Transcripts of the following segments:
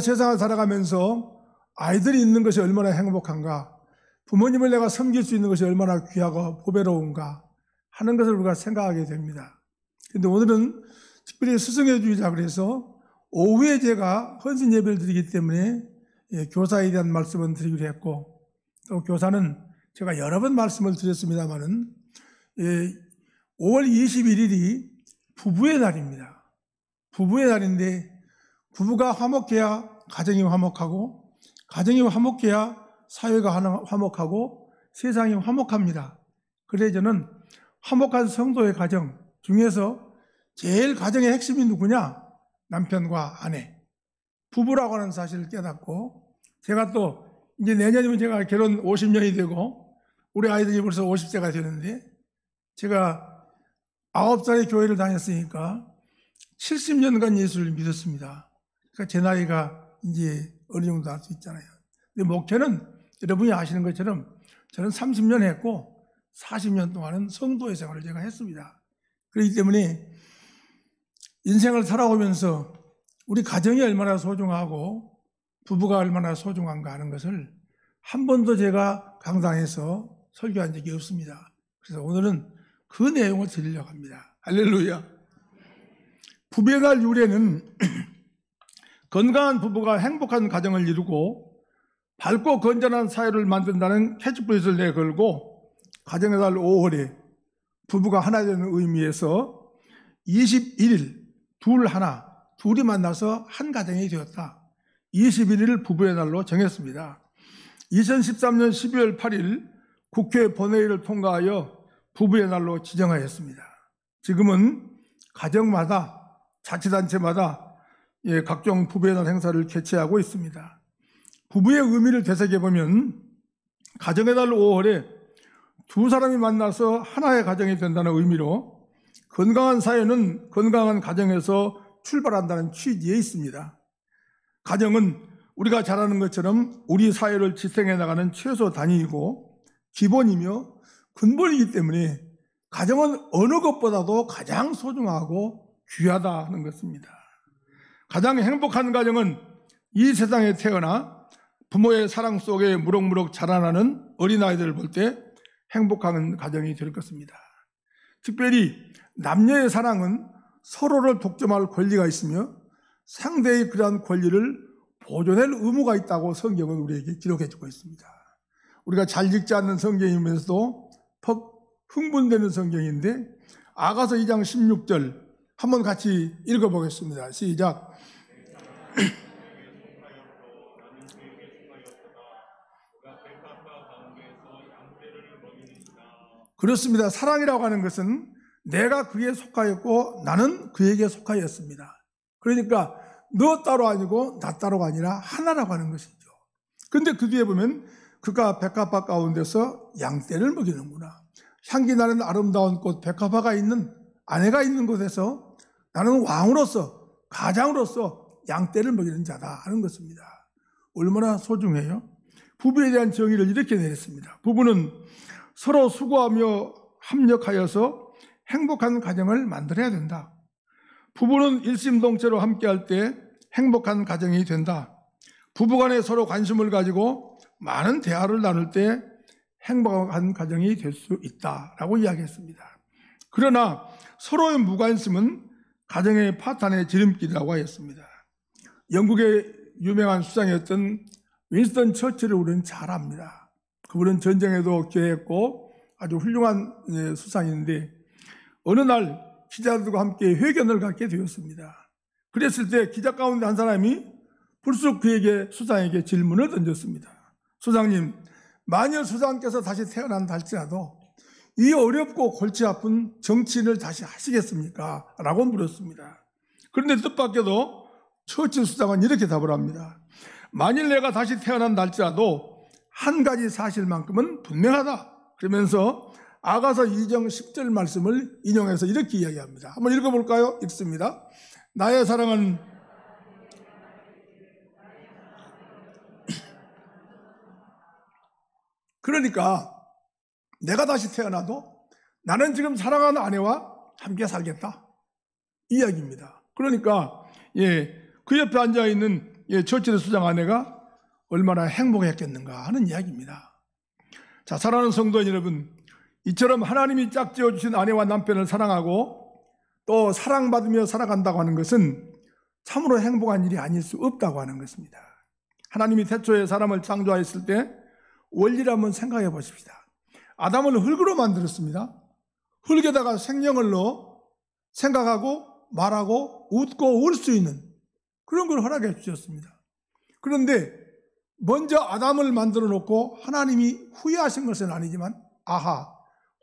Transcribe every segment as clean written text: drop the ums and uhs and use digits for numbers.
세상을 살아가면서 아이들이 있는 것이 얼마나 행복한가, 부모님을 내가 섬길 수 있는 것이 얼마나 귀하고 보배로운가 하는 것을 우리가 생각하게 됩니다. 그런데 오늘은 특별히 스승의 주일이라 그래서 오후에 제가 헌신 예배를 드리기 때문에 교사에 대한 말씀을 드리기로 했고, 또 교사는 제가 여러 번 말씀을 드렸습니다마는 5월 21일이 부부의 날입니다. 부부의 날인데 부부가 화목해야 가정이 화목하고, 가정이 화목해야 사회가 화목하고 세상이 화목합니다. 그래서 저는 화목한 성도의 가정 중에서 제일 가정의 핵심이 누구냐? 남편과 아내, 부부라고 하는 사실을 깨닫고, 제가 또 이제 내년이면 제가 결혼 50년이 되고 우리 아이들이 벌써 50세가 되는데, 제가 9살에 교회를 다녔으니까 70년간 예수를 믿었습니다. 그러니까 제 나이가 이제 어느 정도 알 수 있잖아요. 근데 목회는 여러분이 아시는 것처럼 저는 30년 했고 40년 동안은 성도의 생활을 제가 했습니다. 그렇기 때문에 인생을 살아오면서 우리 가정이 얼마나 소중하고 부부가 얼마나 소중한가 하는 것을 한 번도 제가 강당에서 설교한 적이 없습니다. 그래서 오늘은 그 내용을 드리려고 합니다. 할렐루야. 부부의 날 유래는 건강한 부부가 행복한 가정을 이루고 밝고 건전한 사회를 만든다는 캐치프레이즈를 내걸고, 가정의 날 5월에 부부가 하나 되는 의미에서 21일 둘이 만나서 한 가정이 되었다. 21일을 부부의 날로 정했습니다. 2013년 12월 8일 국회 본회의를 통과하여 부부의 날로 지정하였습니다. 지금은 가정마다, 자치단체마다 각종 부부의 날 행사를 개최하고 있습니다. 부부의 의미를 되새겨보면 가정의 날 5월에 두 사람이 만나서 하나의 가정이 된다는 의미로, 건강한 사회는 건강한 가정에서 출발한다는 취지에 있습니다. 가정은 우리가 잘 아는 것처럼 우리 사회를 지탱해 나가는 최소 단위이고 기본이며 근본이기 때문에 가정은 어느 것보다도 가장 소중하고 귀하다 하는 것입니다. 가장 행복한 가정은 이 세상에 태어나 부모의 사랑 속에 무럭무럭 자라나는 어린아이들을 볼 때 행복한 가정이 될 것입니다. 특별히 남녀의 사랑은 서로를 독점할 권리가 있으며 상대의 그러한 권리를 보존할 의무가 있다고 성경은 우리에게 기록해 주고 있습니다. 우리가 잘 읽지 않는 성경이면서도 퍽 흥분되는 성경인데, 아가서 2장 16절 한번 같이 읽어보겠습니다. 시작. 그렇습니다. 사랑이라고 하는 것은 내가 그에 속하였고 나는 그에게 속하였습니다. 그러니까 너 따로 아니고 나 따로가 아니라 하나라고 하는 것이죠. 그런데 그 뒤에 보면 그가 백합화 가운데서 양떼를 먹이는구나. 향기 나는 아름다운 꽃 백합화가 있는, 아내가 있는 곳에서 나는 왕으로서, 가장으로서 양떼를 먹이는 자다 하는 것입니다. 얼마나 소중해요? 부부에 대한 정의를 이렇게 내렸습니다. 부부는 서로 수고하며 협력하여서 행복한 가정을 만들어야 된다. 부부는 일심동체로 함께할 때 행복한 가정이 된다. 부부간에 서로 관심을 가지고 많은 대화를 나눌 때 행복한 가정이 될 수 있다라고 이야기했습니다. 그러나 서로의 무관심은 가정의 파탄의 지름길이라고 하였습니다. 영국의 유명한 수장이었던 윈스턴 처칠을 우리는 잘 압니다. 그분은 전쟁에도 기여했고 아주 훌륭한 수상인데, 어느 날 기자들과 함께 회견을 갖게 되었습니다. 그랬을 때 기자 가운데 한 사람이 불쑥 그에게, 수상에게 질문을 던졌습니다. 수상님, 만일 수상께서 다시 태어난다 할지라도 이 어렵고 골치 아픈 정치인을 다시 하시겠습니까? 라고 물었습니다. 그런데 뜻밖에도 처칠 수상은 이렇게 답을 합니다. 만일 내가 다시 태어난다 할지라도 한 가지 사실만큼은 분명하다. 그러면서 아가서 2장 10절 말씀을 인용해서 이렇게 이야기합니다. 한번 읽어볼까요? 읽습니다. 나의 사랑은 그러니까 내가 다시 태어나도 나는 지금 사랑하는 아내와 함께 살겠다, 이 이야기입니다. 그러니까 그 옆에 앉아있는 처치대 수장 아내가 얼마나 행복했겠는가 하는 이야기입니다. 자, 사랑하는 성도 여러분, 이처럼 하나님이 짝지어 주신 아내와 남편을 사랑하고 또 사랑받으며 살아간다고 하는 것은 참으로 행복한 일이 아닐 수 없다고 하는 것입니다. 하나님이 태초에 사람을 창조하였을 때 원리를 한번 생각해 보십시다. 아담을 흙으로 만들었습니다. 흙에다가 생명을 넣어 생각하고 말하고 웃고 울 수 있는 그런 걸 허락해 주셨습니다. 그런데 먼저 아담을 만들어 놓고 하나님이 후회하신 것은 아니지만 아하,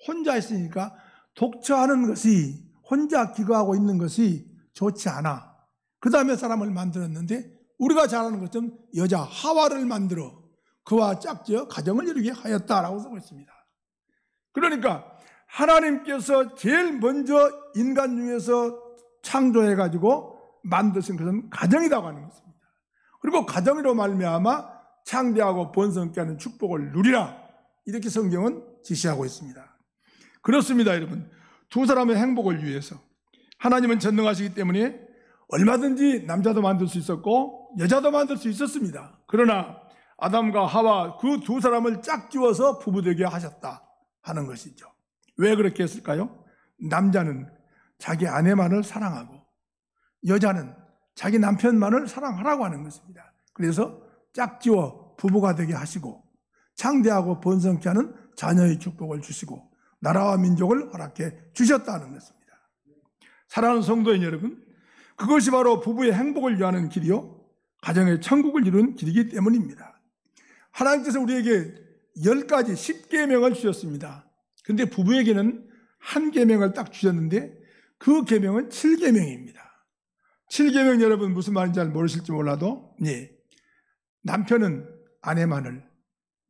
혼자 있으니까 독처하는 것이, 혼자 기거하고 있는 것이 좋지 않아. 그 다음에 사람을 만들었는데 우리가 잘 아는 것처럼 여자 하와를 만들어 그와 짝지어 가정을 이루게 하였다라고 쓰고 있습니다. 그러니까 하나님께서 제일 먼저 인간 중에서 창조해가지고 만드신 것은 가정이라고 하는 것입니다. 그리고 가정으로 말미암아 창대하고 번성케 하는 축복을 누리라, 이렇게 성경은 지시하고 있습니다. 그렇습니다, 여러분. 두 사람의 행복을 위해서 하나님은 전능하시기 때문에 얼마든지 남자도 만들 수 있었고 여자도 만들 수 있었습니다. 그러나 아담과 하와 그 두 사람을 짝지어서 부부되게 하셨다 하는 것이죠. 왜 그렇게 했을까요? 남자는 자기 아내만을 사랑하고 여자는 자기 남편만을 사랑하라고 하는 것입니다. 그래서 짝지어 부부가 되게 하시고 창대하고 번성케 하는 자녀의 축복을 주시고 나라와 민족을 허락해 주셨다는 것입니다. 사랑하는 성도인 여러분, 그것이 바로 부부의 행복을 위하는 길이요 가정의 천국을 이루는 길이기 때문입니다. 하나님께서 우리에게 10가지 10계명을 주셨습니다. 그런데 부부에게는 한 계명을 딱 주셨는데 그 계명은 7계명입니다. 7계명 여러분 무슨 말인지 잘 모르실지 몰라도 남편은 아내만을,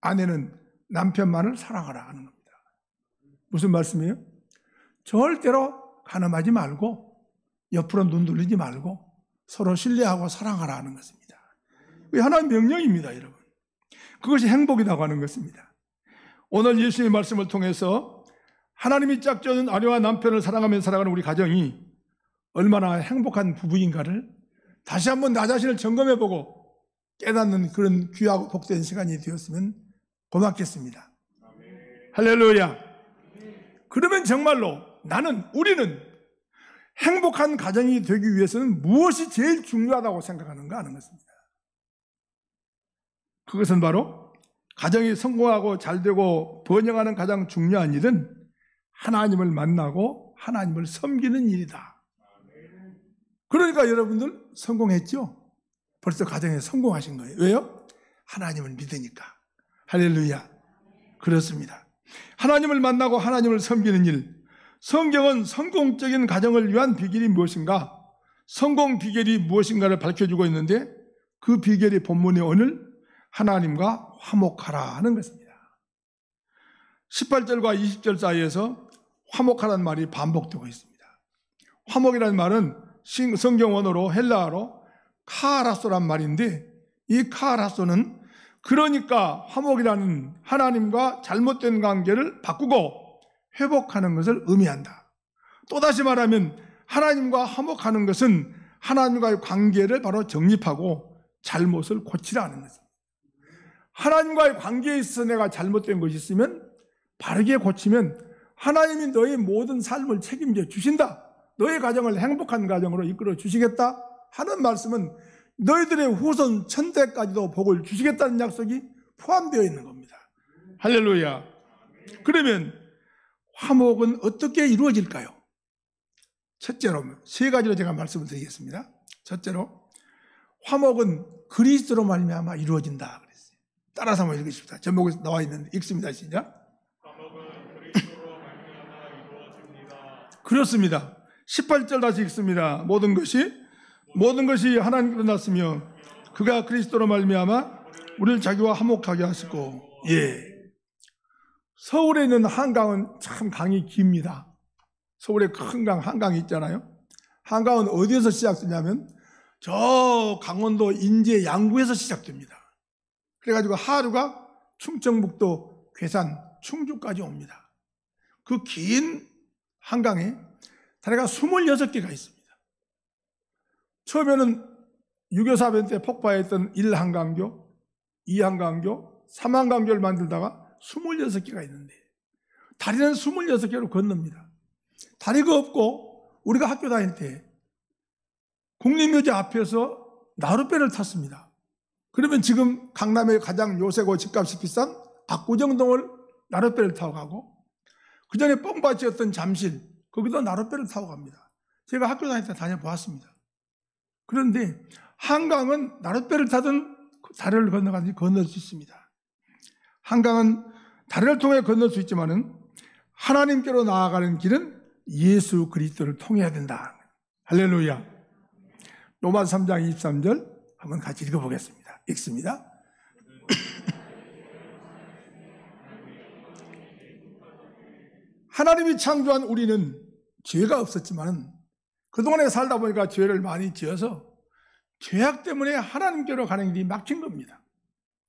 아내는 남편만을 사랑하라 하는 겁니다. 무슨 말씀이에요? 절대로 간음하지 말고 옆으로 눈 돌리지 말고 서로 신뢰하고 사랑하라 하는 것입니다. 그게 하나의 명령입니다, 여러분. 그것이 행복이라고 하는 것입니다. 오늘 예수님의 말씀을 통해서 하나님이 짝지어준 아내와 남편을 사랑하며 살아가는 우리 가정이 얼마나 행복한 부부인가를 다시 한번 나 자신을 점검해보고 깨닫는 그런 귀하고 복된 시간이 되었으면 고맙겠습니다. 할렐루야. 그러면 정말로 우리는 행복한 가정이 되기 위해서는 무엇이 제일 중요하다고 생각하는가 하는 것입니다. 그것은 바로 가정이 성공하고 잘되고 번영하는 가장 중요한 일은 하나님을 만나고 하나님을 섬기는 일이다. 그러니까 여러분들 성공했죠? 벌써 가정에 성공하신 거예요. 왜요? 하나님을 믿으니까. 할렐루야. 그렇습니다. 하나님을 만나고 하나님을 섬기는 일. 성경은 성공적인 가정을 위한 비결이 무엇인가? 성공 비결이 무엇인가를 밝혀주고 있는데 그 비결이 본문의 오늘 하나님과 화목하라 하는 것입니다. 18절과 20절 사이에서 화목하라는 말이 반복되고 있습니다. 화목이라는 말은 성경 원어로 헬라어로 카라소란 말인데 이 카라소는 그러니까 화목이라는 하나님과 잘못된 관계를 바꾸고 회복하는 것을 의미한다. 또다시 말하면 하나님과 화목하는 것은 하나님과의 관계를 바로 정립하고 잘못을 고치라는 것입니다. 하나님과의 관계에 있어서 내가 잘못된 것이 있으면 바르게 고치면 하나님이 너의 모든 삶을 책임져 주신다. 너의 가정을 행복한 가정으로 이끌어 주시겠다 하는 말씀은 너희들의 후손 천대까지도 복을 주시겠다는 약속이 포함되어 있는 겁니다. 할렐루야. 그러면 화목은 어떻게 이루어질까요? 첫째로 3가지로 제가 말씀을 드리겠습니다. 첫째로 화목은 그리스도로 말미암아 이루어진다 그랬어요. 따라서 한번 읽으십시다. 제목에 나와 있는데 읽습니다. 시작. 화목은 그리스도로 말미암아 이루어집니다. 그렇습니다. 18절 다시 읽습니다. 모든 것이 하나님께로 났으며 그가 그리스도로 말미암아 우리를 자기와 화목하게 하시고. 서울에 있는 한강은 참 강이 깁니다. 서울에 큰 강, 한강이 있잖아요. 한강은 어디에서 시작되냐면 저 강원도 인제 양구에서 시작됩니다. 그래가지고 하루가 충청북도 괴산, 충주까지 옵니다. 그 긴 한강에 다리가 26개가 있습니다. 처음에는 6.25 사변 때 폭파했던 1한강교, 2한강교, 3한강교를 만들다가 26개가 있는데 다리는 26개로 건넙니다. 다리가 없고 우리가 학교 다닐 때 국립묘지 앞에서 나룻배를 탔습니다. 그러면 지금 강남의 가장 요새고 집값이 비싼 압구정동을 나룻배를 타고 가고, 그 전에 뻥밭이었던 잠실, 거기도 나룻배를 타고 갑니다. 제가 학교 다닐 때 다녀보았습니다. 그런데 한강은 나룻배를 타든 다리를 건너가든지 건널 수 있습니다. 한강은 다리를 통해 건널 수 있지만은 하나님께로 나아가는 길은 예수 그리스도를 통해야 된다. 할렐루야. 로마 3장 23절 한번 같이 읽어보겠습니다. 읽습니다. 하나님이 창조한 우리는 죄가 없었지만 그동안에 살다 보니까 죄를 많이 지어서 죄악 때문에 하나님께로 가는 길이 막힌 겁니다.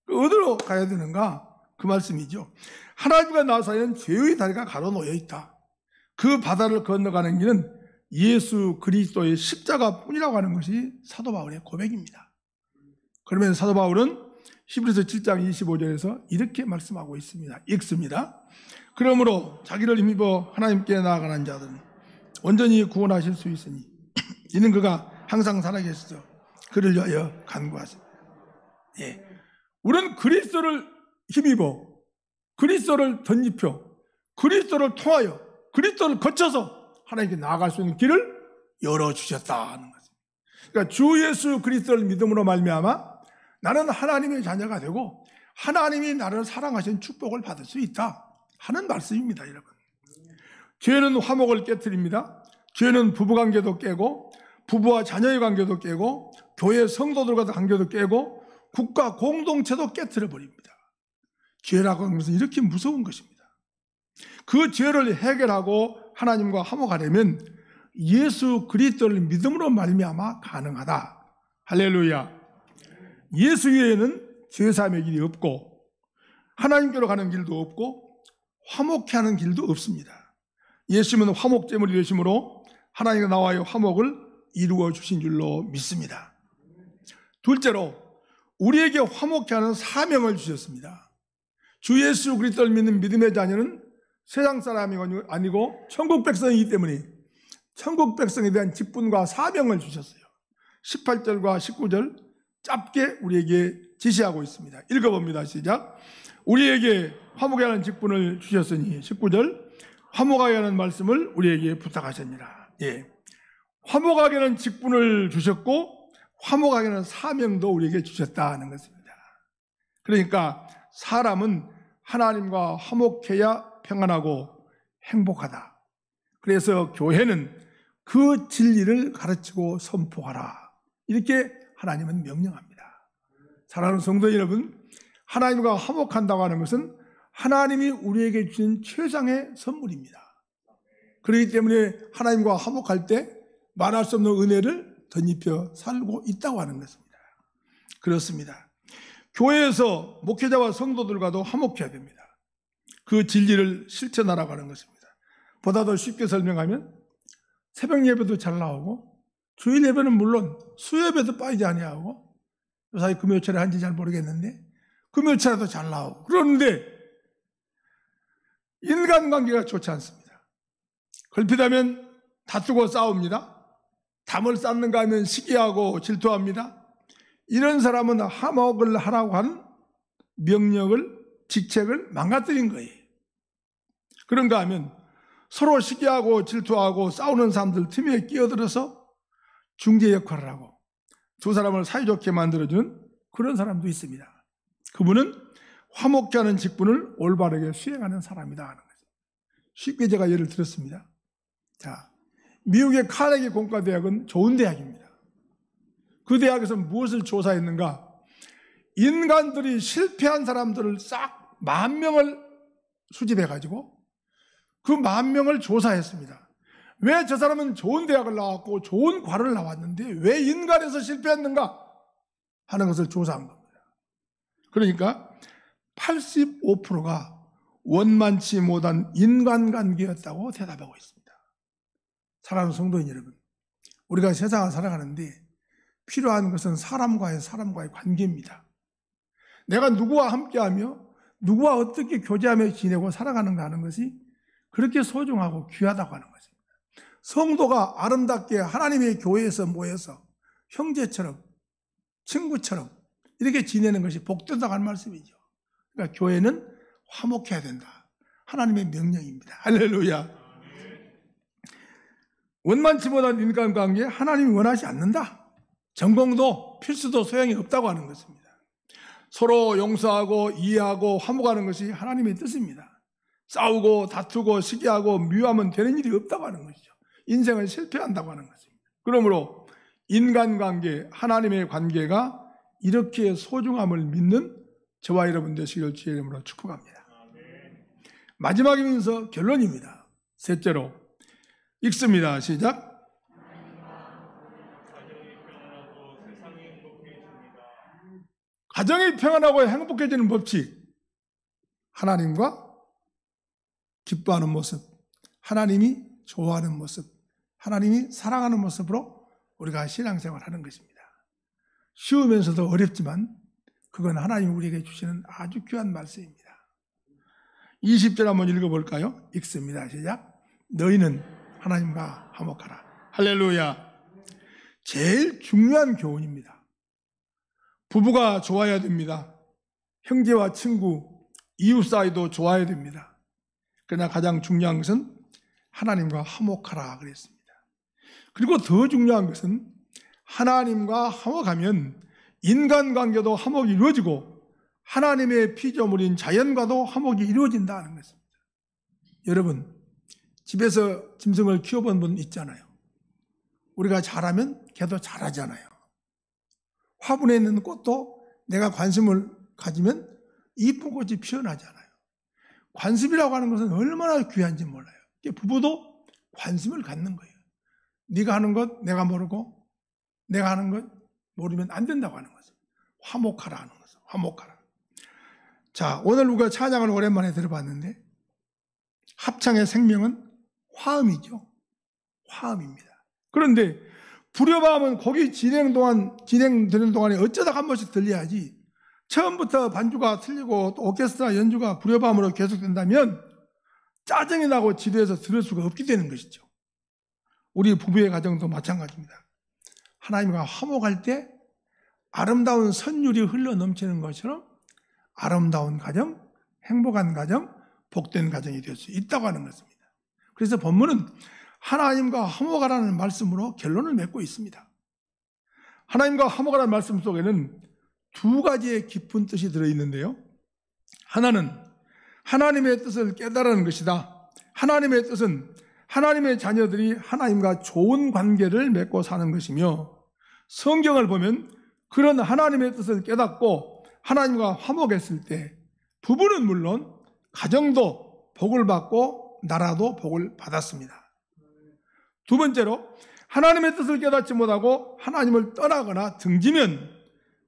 어디로 가야 되는가? 그 말씀이죠. 하나님과 나 사이에는 죄의 다리가 가로놓여 있다. 그 바다를 건너가는 길은 예수 그리스도의 십자가뿐이라고 하는 것이 사도 바울의 고백입니다. 그러면 사도 바울은 히브리서 7장 25절에서 이렇게 말씀하고 있습니다. 읽습니다. 그러므로 자기를 힘입어 하나님께 나아가는 자들은 온전히 구원하실 수 있으니 이는 그가 항상 살아계시죠. 그를 위하여 간구하십니다. 예. 우리는 그리스도를 힘입어 그리스도를 덧입혀 그리스도를 통하여 그리스도를 거쳐서 하나님께 나아갈 수 있는 길을 열어주셨다는 것입니다. 그러니까 주 예수 그리스도를 믿음으로 말미암아 나는 하나님의 자녀가 되고 하나님이 나를 사랑하신 축복을 받을 수 있다 하는 말씀입니다. 여러분, 죄는 화목을 깨트립니다. 죄는 부부관계도 깨고 부부와 자녀의 관계도 깨고 교회 성도들과의 관계도 깨고 국가 공동체도 깨트려 버립니다. 죄라고 하는 것은 이렇게 무서운 것입니다. 그 죄를 해결하고 하나님과 화목하려면 예수 그리스도를 믿음으로 말미암아 가능하다. 할렐루야. 예수 외에는 죄사함의 길이 없고 하나님께로 가는 길도 없고 화목케 하는 길도 없습니다. 예수님은 화목제물이 되심으로 하나님과 나와의 화목을 이루어 주신 줄로 믿습니다. 둘째로 우리에게 화목케 하는 사명을 주셨습니다. 주 예수 그리스도를 믿는 믿음의 자녀는 세상 사람이 아니고 천국 백성이기 때문에 천국 백성에 대한 직분과 사명을 주셨어요. 18절과 19절 짧게 우리에게 지시하고 있습니다. 읽어봅니다. 시작. 우리에게 화목하게 하는 직분을 주셨으니 19절 화목하게 하는 말씀을 우리에게 부탁하셨느니라. 예. 화목하게 하는 직분을 주셨고 화목하게 하는 사명도 우리에게 주셨다는 것입니다. 그러니까 사람은 하나님과 화목해야 평안하고 행복하다. 그래서 교회는 그 진리를 가르치고 선포하라. 이렇게 하나님은 명령합니다. 사랑하는 성도 여러분, 하나님과 화목한다고 하는 것은 하나님이 우리에게 주신 최상의 선물입니다. 그렇기 때문에 하나님과 화목할 때 말할 수 없는 은혜를 덧입혀 살고 있다고 하는 것입니다. 그렇습니다. 교회에서 목회자와 성도들과도 화목해야 됩니다. 그 진리를 실천하라고 하는 것입니다. 보다 더 쉽게 설명하면 새벽 예배도 잘 나오고 주일 예배는 물론 수요예배도 빠지지 아니하고 요사이 금요철에 한지 잘 모르겠는데 금요철에도 잘 나오고 그런데 인간관계가 좋지 않습니다. 걸핏하면 다투고 싸웁니다. 담을 쌓는가 하면 시기하고 질투합니다. 이런 사람은 화목을 하라고 한 명령을 직책을 망가뜨린 거예요. 그런가 하면 서로 시기하고 질투하고 싸우는 사람들 틈에 끼어들어서 중재 역할을 하고 두 사람을 사이좋게 만들어주는 그런 사람도 있습니다. 그분은 화목케 하는 직분을 올바르게 수행하는 사람이다 하는 거죠. 쉽게 제가 예를 들었습니다. 자, 미국의 카네기 공과대학은 좋은 대학입니다. 그 대학에서 무엇을 조사했는가? 인간들이 실패한 사람들을 싹 10,000명을 수집해가지고 그 10,000명을 조사했습니다. 왜 저 사람은 좋은 대학을 나왔고 좋은 과를 나왔는데 왜 인간에서 실패했는가 하는 것을 조사한 겁니다. 그러니까 85%가 원만치 못한 인간관계였다고 대답하고 있습니다. 사랑하는 성도인 여러분, 우리가 세상을 살아가는데 필요한 것은 사람과의 관계입니다. 내가 누구와 함께하며 누구와 어떻게 교제하며 지내고 살아가는가 하는 것이 그렇게 소중하고 귀하다고 하는 것입니다. 성도가 아름답게 하나님의 교회에서 모여서 형제처럼 친구처럼 이렇게 지내는 것이 복되다고 하는 말씀이죠. 그러니까 교회는 화목해야 된다. 하나님의 명령입니다. 할렐루야. 원만치 못한 인간관계 하나님이 원하지 않는다. 전공도 필수도 소용이 없다고 하는 것입니다. 서로 용서하고 이해하고 화목하는 것이 하나님의 뜻입니다. 싸우고 다투고 시기하고 미워하면 되는 일이 없다고 하는 것이죠. 인생을 실패한다고 하는 것입니다. 그러므로 인간관계, 하나님의 관계가 이렇게 소중함을 믿는 저와 여러분 되시길 주의 이름으로 축복합니다. 마지막이면서 결론입니다. 셋째로 읽습니다. 시작. 가정이 평안하고 행복해지는 법칙. 하나님과 기뻐하는 모습, 하나님이 좋아하는 모습, 하나님이 사랑하는 모습으로 우리가 신앙생활을 하는 것입니다. 쉬우면서도 어렵지만 그건 하나님이 우리에게 주시는 아주 귀한 말씀입니다. 20절 한번 읽어볼까요? 읽습니다. 시작. 너희는 하나님과 화목하라. 할렐루야. 제일 중요한 교훈입니다. 부부가 좋아야 됩니다. 형제와 친구, 이웃 사이도 좋아야 됩니다. 그러나 가장 중요한 것은 하나님과 화목하라 그랬습니다. 그리고 더 중요한 것은 하나님과 화목하면 인간관계도 화목이 이루어지고 하나님의 피조물인 자연과도 화목이 이루어진다는 것입니다. 여러분, 집에서 짐승을 키워본 분 있잖아요. 우리가 잘하면 걔도 잘하잖아요. 화분에 있는 꽃도 내가 관심을 가지면 이쁜 꽃이 피어나잖아요. 관심이라고 하는 것은 얼마나 귀한지 몰라요. 부부도 관심을 갖는 거예요. 네가 하는 것 내가 모르고 내가 하는 것 모르면 안 된다고 하는 거죠. 화목하라 하는 거죠. 화목하라. 자, 오늘 우리가 찬양을 오랜만에 들어봤는데 합창의 생명은 화음이죠. 화음입니다. 그런데 불협화음은 곡이 진행되는 동안에 어쩌다 한 번씩 들려야지 처음부터 반주가 틀리고 또 오케스트라 연주가 불협화음으로 계속된다면 짜증이 나고 지루해서 들을 수가 없게 되는 것이죠. 우리 부부의 가정도 마찬가지입니다. 하나님과 화목할 때 아름다운 선율이 흘러 넘치는 것처럼 아름다운 가정, 행복한 가정, 복된 가정이 될 수 있다고 하는 것입니다. 그래서 본문은 하나님과 화목하라는 말씀으로 결론을 맺고 있습니다. 하나님과 화목하라는 말씀 속에는 두 가지의 깊은 뜻이 들어있는데요. 하나는 하나님의 뜻을 깨달은 것이다. 하나님의 뜻은 하나님의 자녀들이 하나님과 좋은 관계를 맺고 사는 것이며 성경을 보면 그런 하나님의 뜻을 깨닫고 하나님과 화목했을 때 부부는 물론 가정도 복을 받고 나라도 복을 받았습니다. 두 번째로 하나님의 뜻을 깨닫지 못하고 하나님을 떠나거나 등지면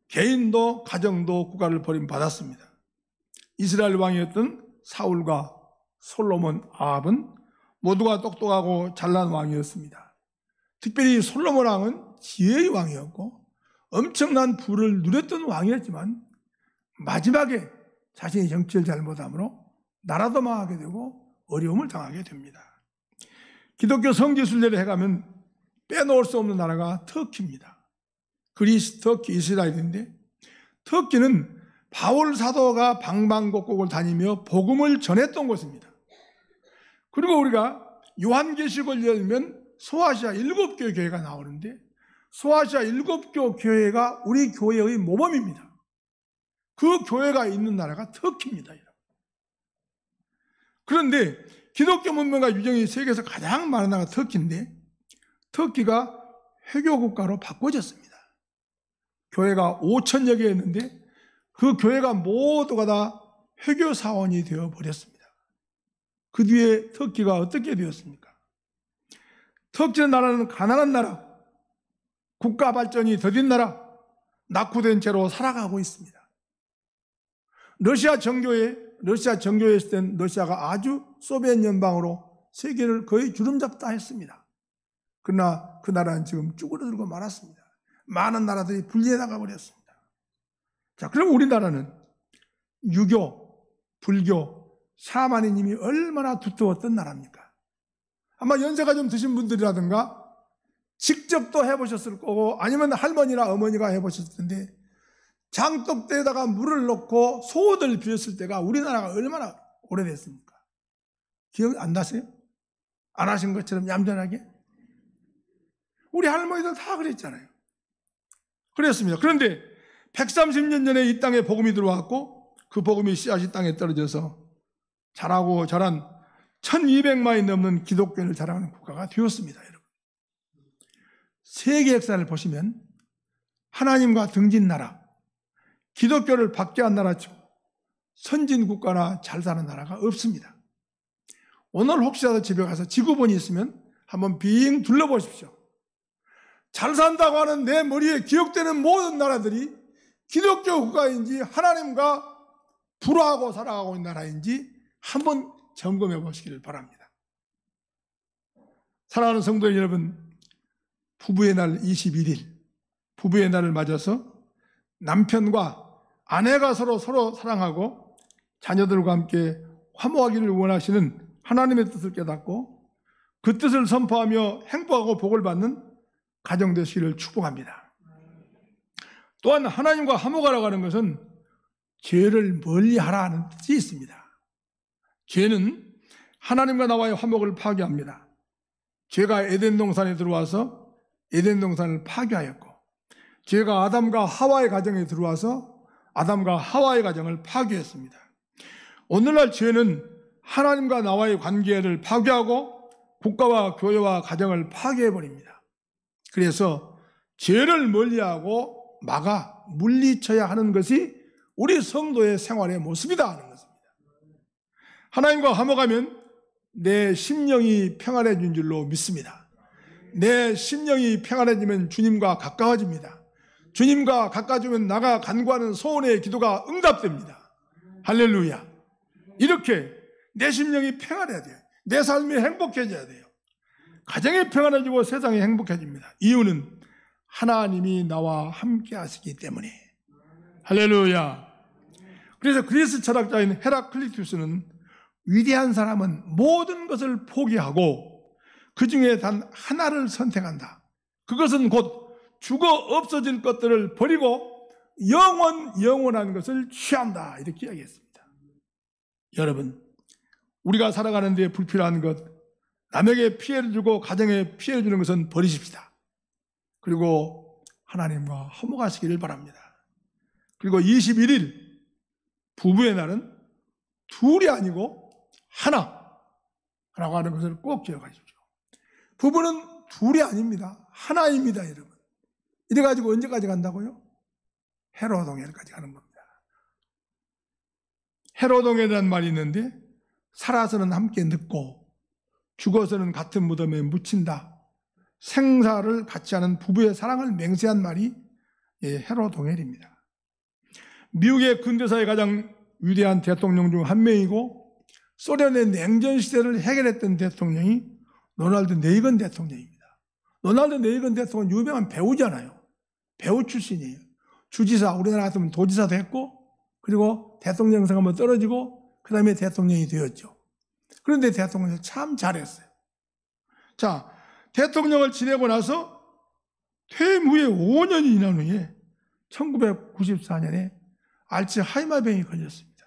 개인도 가정도 국가를 버림받았습니다. 이스라엘 왕이었던 사울과 솔로몬 아합은 모두가 똑똑하고 잘난 왕이었습니다. 특별히 솔로몬 왕은 지혜의 왕이었고 엄청난 부를 누렸던 왕이었지만 마지막에 자신이 정치를 잘못함으로 나라도 망하게 되고 어려움을 당하게 됩니다. 기독교 성지순례를 해가면 빼놓을 수 없는 나라가 터키입니다. 그리스, 터키, 이스라엘인데 터키는 바울 사도가 방방곡곡을 다니며 복음을 전했던 곳입니다. 그리고 우리가 요한계시록을 열면 소아시아 7교 교회가 나오는데 소아시아 7교 교회가 우리 교회의 모범입니다. 그 교회가 있는 나라가 터키입니다. 그런데 기독교 문명과 유정이 세계에서 가장 많은 나라가 터키인데 터키가 회교 국가로 바꿔졌습니다. 교회가 5천여 개였는데 그 교회가 모두가 다 회교 사원이 되어버렸습니다. 그 뒤에 터키가 어떻게 되었습니까? 터키 나라는 가난한 나라, 국가 발전이 더딘 나라, 낙후된 채로 살아가고 있습니다. 러시아 정교회 있을 땐 러시아가 아주 소비에트 연방으로 세계를 거의 주름잡다 했습니다. 그러나 그 나라는 지금 쭈그러들고 말았습니다. 많은 나라들이 분리해 나가 버렸습니다. 자, 그럼 우리나라는 유교, 불교, 샤머니즘이 얼마나 두터웠던 나라입니까? 아마 연세가 좀 드신 분들이라든가 직접 또 해보셨을 거고 아니면 할머니나 어머니가 해보셨을 텐데 장독대에다가 물을 넣고 소원을 빌었을 때가 우리나라가 얼마나 오래됐습니까? 기억 안 나세요? 안 하신 것처럼 얌전하게? 우리 할머니들 다 그랬잖아요. 그랬습니다. 그런데 130년 전에 이 땅에 복음이 들어왔고 그 복음이 씨앗이 땅에 떨어져서 자라고 자란 1200만이 넘는 기독교를 자랑하는 국가가 되었습니다. 여러분. 세계 역사를 보시면 하나님과 등진 나라, 기독교를 박제한 나라치고 선진 국가나 잘 사는 나라가 없습니다. 오늘 혹시라도 집에 가서 지구본이 있으면 한번 빙 둘러보십시오. 잘 산다고 하는 내 머리에 기억되는 모든 나라들이 기독교 국가인지 하나님과 불화하고 살아가고 있는 나라인지 한번 점검해 보시기를 바랍니다. 사랑하는 성도 여러분, 부부의 날 21일, 부부의 날을 맞아서 남편과 아내가 서로 사랑하고 자녀들과 함께 화목하기를 원하시는 하나님의 뜻을 깨닫고 그 뜻을 선포하며 행복하고 복을 받는 가정 되시기를 축복합니다. 또한 하나님과 화목하라고 하는 것은 죄를 멀리하라는 뜻이 있습니다. 죄는 하나님과 나와의 화목을 파괴합니다. 죄가 에덴 동산에 들어와서 에덴 동산을 파괴하였고 죄가 아담과 하와의 가정에 들어와서 아담과 하와의 가정을 파괴했습니다. 오늘날 죄는 하나님과 나와의 관계를 파괴하고 국가와 교회와 가정을 파괴해버립니다. 그래서 죄를 멀리하고 막아 물리쳐야 하는 것이 우리 성도의 생활의 모습이다 하는 것입니다. 하나님과 화목하면 내 심령이 평안해진 줄로 믿습니다. 내 심령이 평안해지면 주님과 가까워집니다. 주님과 가까워지면 나가 간구하는 소원의 기도가 응답됩니다. 할렐루야. 이렇게 내 심령이 평안해야 돼요. 내 삶이 행복해져야 돼요. 가정이 평안해지고 세상이 행복해집니다. 이유는 하나님이 나와 함께 하시기 때문에. 할렐루야. 그래서 그리스 철학자인 헤라클리투스는 위대한 사람은 모든 것을 포기하고 그 중에 단 하나를 선택한다. 그것은 곧 죽어 없어질 것들을 버리고 영원한 것을 취한다. 이렇게 이야기했습니다. 여러분, 우리가 살아가는 데 불필요한 것, 남에게 피해를 주고 가정에 피해를 주는 것은 버리십시다. 그리고 하나님과 화목하시기를 바랍니다. 그리고 21일 부부의 날은 둘이 아니고 하나라고 하는 것을 꼭 기억하십시오. 부부는 둘이 아닙니다. 하나입니다, 여러분. 이래가지고 언제까지 간다고요? 헤로동에까지 가는 겁니다. 헤로동에라는 말이 있는데 살아서는 함께 늙고 죽어서는 같은 무덤에 묻힌다. 생사를 같이 하는 부부의 사랑을 맹세한 말이 헤로동엘입니다. 미국의 근대사의 가장 위대한 대통령 중 한 명이고 소련의 냉전 시대를 해결했던 대통령이 로널드 레이건 대통령입니다. 로널드 레이건 대통령은 유명한 배우잖아요. 배우 출신이에요. 주지사, 우리나라 같으면 도지사도 했고 그리고 대통령 선거 한번 떨어지고 그 다음에 대통령이 되었죠. 그런데 대통령이 참 잘했어요. 자, 대통령을 지내고 나서 퇴임 후에 5년이 지난 후에 1994년에 알츠하이머병이 걸렸습니다.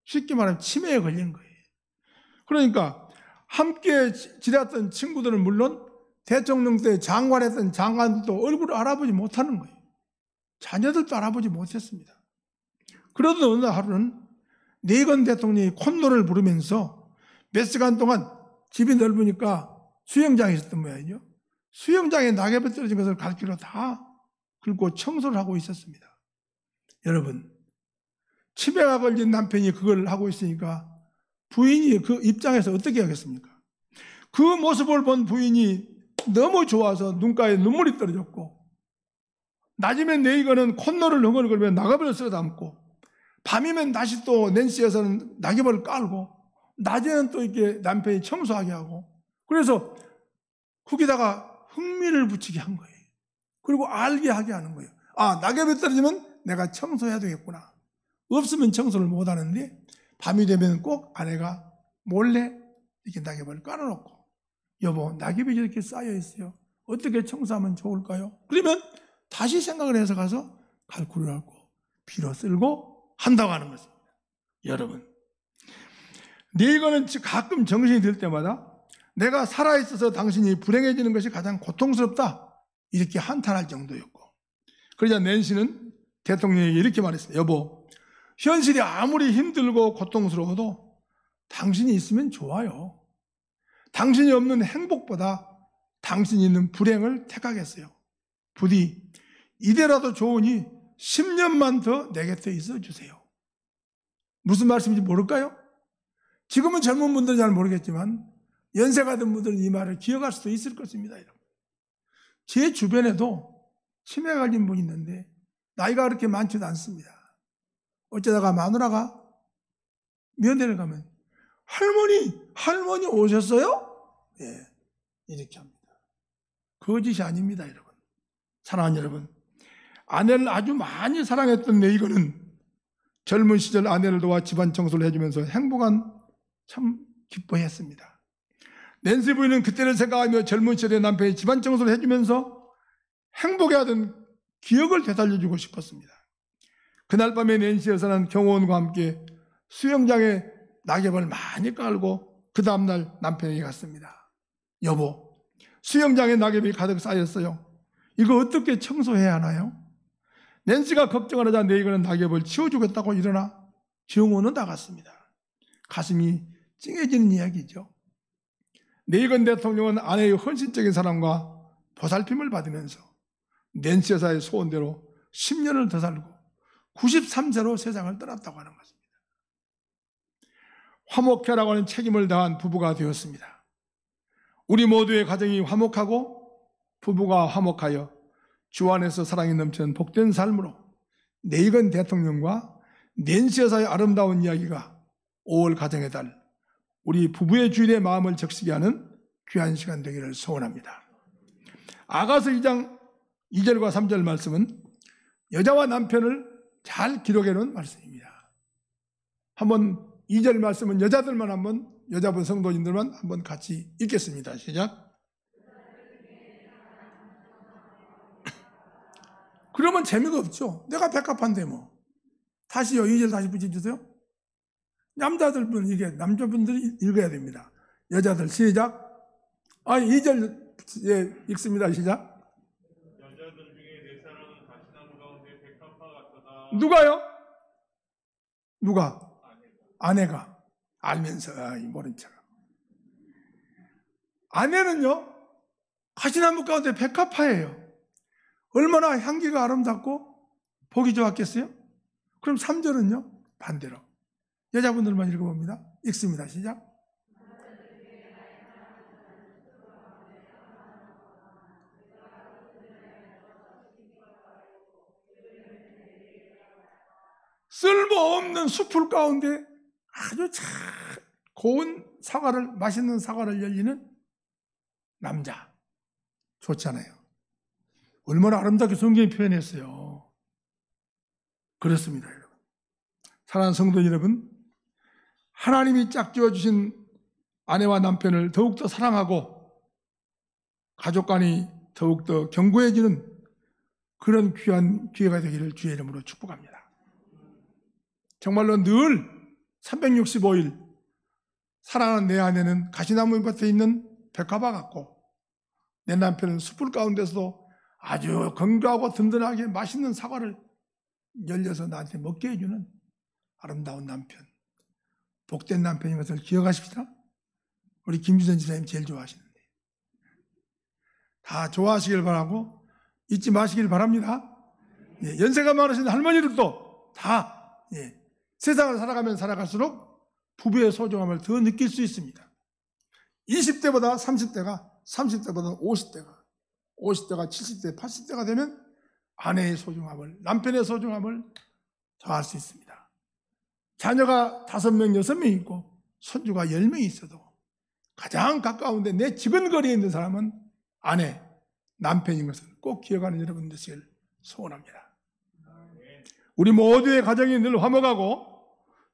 쉽게 말하면 치매에 걸린 거예요. 그러니까 함께 지냈던 친구들은 물론 대통령 때 장관했던 장관들도 얼굴을 알아보지 못하는 거예요. 자녀들도 알아보지 못했습니다. 그러던 어느 하루는 레이건 대통령이 콧노래를 부르면서 몇 시간 동안 집이 넓으니까 수영장에 있었던 모양이죠. 수영장에 낙엽이 떨어진 것을 갈기로 다 긁고 청소를 하고 있었습니다. 여러분, 치매가 걸린 남편이 그걸 하고 있으니까 부인이 그 입장에서 어떻게 하겠습니까? 그 모습을 본 부인이 너무 좋아서 눈가에 눈물이 떨어졌고 낮이면 레이건은 콧노를 흥얼거리며 낙엽을 쓸어 담고 밤이면 다시 또 낸시에서는 낙엽을 깔고 낮에는 또 이렇게 남편이 청소하게 하고 그래서 거기다가 흥미를 붙이게 한 거예요. 그리고 알게 하게 하는 거예요. 아, 낙엽이 떨어지면 내가 청소해야 되겠구나. 없으면 청소를 못 하는데 밤이 되면 꼭 아내가 몰래 이렇게 낙엽을 깔아놓고, 여보, 낙엽이 이렇게 쌓여 있어요. 어떻게 청소하면 좋을까요? 그러면 다시 생각을 해서 가서 칼kul을 하고 비로 쓸고 한다고 하는 것입니다. 여러분, 네이거는 가끔 정신이 들 때마다 내가 살아있어서 당신이 불행해지는 것이 가장 고통스럽다, 이렇게 한탄할 정도였고, 그러자 낸시는 대통령에게 이렇게 말했습니다. 여보, 현실이 아무리 힘들고 고통스러워도 당신이 있으면 좋아요. 당신이 없는 행복보다 당신이 있는 불행을 택하겠어요. 부디 이대라도 좋으니 10년만 더 내 곁에 있어 주세요. 무슨 말씀인지 모를까요? 지금은 젊은 분들은 잘 모르겠지만 연세가 든 분들은 이 말을 기억할 수도 있을 것입니다. 여러분. 제 주변에도 치매 걸린 분이 있는데 나이가 그렇게 많지도 않습니다. 어쩌다가 마누라가 면회를 가면 할머니 오셨어요? 예, 이렇게 합니다. 거짓이 아닙니다, 여러분. 사랑하는 여러분, 아내를 아주 많이 사랑했던 네이거는 젊은 시절 아내를 도와 집안 청소를 해주면서 행복한 참 기뻐했습니다. 낸시 부인은 그때를 생각하며 젊은 시절의 남편이 집안 청소를 해주면서 행복해하던 기억을 되살려주고 싶었습니다. 그날 밤에 낸시 여사는 경호원과 함께 수영장에 낙엽을 많이 깔고 그 다음날 남편에게 갔습니다. 여보, 수영장에 낙엽이 가득 쌓였어요. 이거 어떻게 청소해야 하나요? 낸시가 걱정을 하자 네이거는 낙엽을 치워주겠다고 일어나 경호원은 나갔습니다. 가슴이 찡해지는 이야기죠. 네이건 대통령은 아내의 헌신적인 사랑과 보살핌을 받으면서 낸시 여사의 소원대로 10년을 더 살고 93세로 세상을 떠났다고 하는 것입니다. 화목해라고 하는 책임을 다한 부부가 되었습니다. 우리 모두의 가정이 화목하고 부부가 화목하여 주 안에서 사랑이 넘치는 복된 삶으로 네이건 대통령과 낸시 여사의 아름다운 이야기가 5월 가정의 달, 우리 부부의 주일의 마음을 적시게 하는 귀한 시간 되기를 소원합니다. 아가서 2장 2절과 3절 말씀은 여자와 남편을 잘 기록해 놓은 말씀입니다. 한번 2절 말씀은 여자들만 한번, 여자분 성도님들만 한번 같이 읽겠습니다. 시작. 그러면 재미가 없죠. 내가 백합한데 뭐. 다시요. 2절 다시 붙여주세요. 남자들은 이게 남자분들이 읽어야 됩니다. 여자들 시작. 2절 읽습니다. 시작. 여자들 중에 네 사람은 가시나무 가운데 백합화 같도다. 누가요? 누가? 아내가. 알면서 모른 척. 아내는요, 가시나무 가운데 백합화예요. 얼마나 향기가 아름답고 보기 좋았겠어요? 그럼 3절은요, 반대로. 여자분들만 읽어봅니다. 읽습니다. 시작. 쓸모없는 숲풀 가운데 아주 참 고운 사과를, 맛있는 사과를 열리는 남자. 좋잖아요. 얼마나 아름답게 성경이 표현했어요. 그렇습니다, 여러분. 사랑하는 성도 여러분, 하나님이 짝지어 주신 아내와 남편을 더욱더 사랑하고 가족 간이 더욱더 견고해지는 그런 귀한 기회가 되기를 주의 이름으로 축복합니다. 정말로 늘 365일 사랑하는 내 아내는 가시나무 밭에 있는 백합화 같고 내 남편은 숲풀 가운데서도 아주 건강하고 든든하게 맛있는 사과를 열려서 나한테 먹게 해주는 아름다운 남편, 복된 남편인 것을 기억하십시다. 우리 김주선 집사님 제일 좋아하시는데 다 좋아하시길 바라고 잊지 마시길 바랍니다. 연세가 많으신 할머니들도 다 세상을 살아가면 살아갈수록 부부의 소중함을 더 느낄 수 있습니다. 20대보다 30대가, 30대보다 50대가, 50대가 70대, 80대가 되면 아내의 소중함을, 남편의 소중함을 더할 수 있습니다. 자녀가 5명, 6명 있고 손주가 10명 있어도 가장 가까운데 내 지근거리에 있는 사람은 아내, 남편인 것을 꼭 기억하는 여러분 되시길 소원합니다. 우리 모두의 가정이 늘 화목하고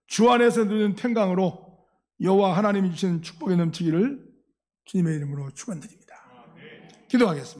주 안에서 누리는 평강으로 여호와 하나님이 주시는 축복이 넘치기를 주님의 이름으로 축원드립니다. 기도하겠습니다.